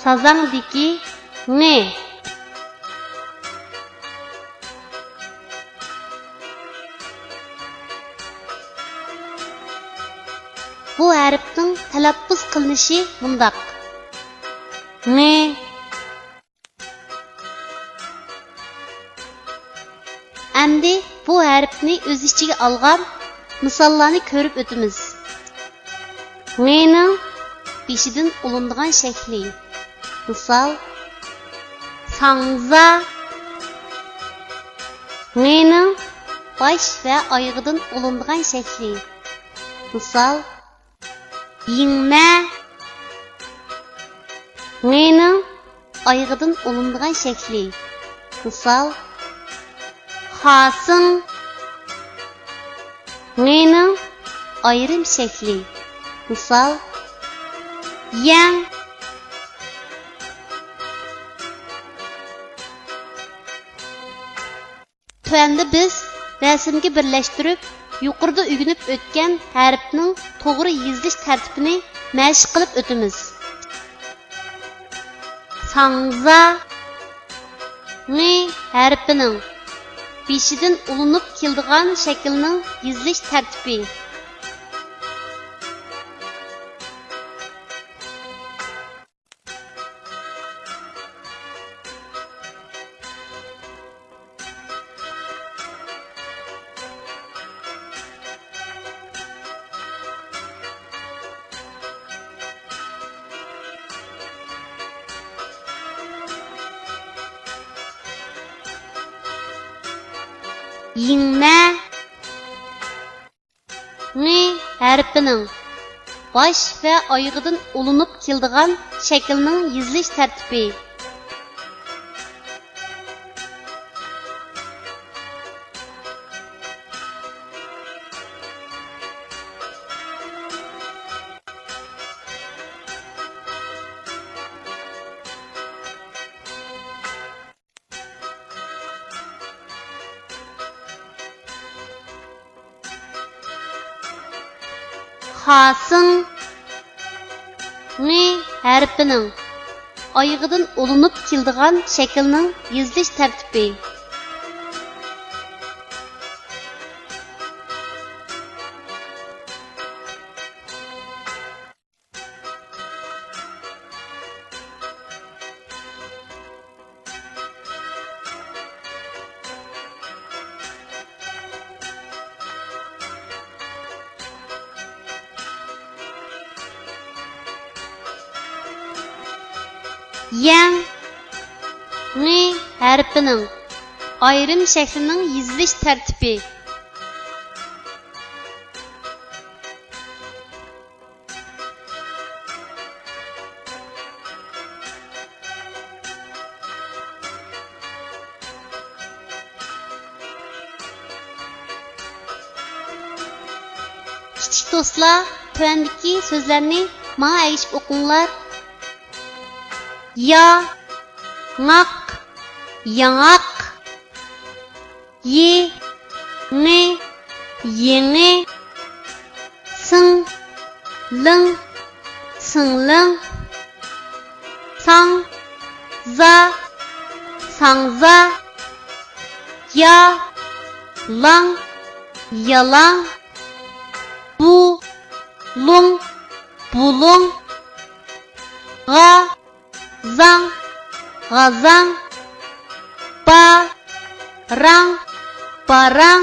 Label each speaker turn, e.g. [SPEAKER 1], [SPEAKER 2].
[SPEAKER 1] sazangdiki ne. Bu harfning talaffuz qilinishi bundoq. Ne. Endi bu harfni o'z ichiga olgan misollarni ko'rib o'tamiz. Ne'ning beshidan ulindigan shakli. Misol sangza. Ne'ning bosh va oyog'idan ulindigan shakli. Misol yingma. Ne'ning oyog'idan ulindigan shakli. Misol xasing. Ne'ning ayrim shakli. Misol yang. Tuanda biz rasmga birlashtirib, yuqorida o'rganib o'tgan harfning to'g'ri yozilish tartibini mashq qilib o'tamiz. Sangza ne harfining beshidan ulinib keladigan shaklning yozilish tartibi. Yingma ne harfining bosh va oyog'idan ulinib keladigan shaklning yozilish tartibi. Xasing ne harfining oyog'idan ulinib keladigan shaklning yozilish tartibi. Yang ne harfining ayrim shaklining yozilish tartibi. Kichik do'stlar, tuandagi so'zlarni menga aytib o'qinglar. Ya, ngak, yangak, ye, ne, yene, sing, ling, singling, sang, za, sangza, ya, lang, yalang, bu, lung, bulung, ga, zang, gazang, pa, rang, parang,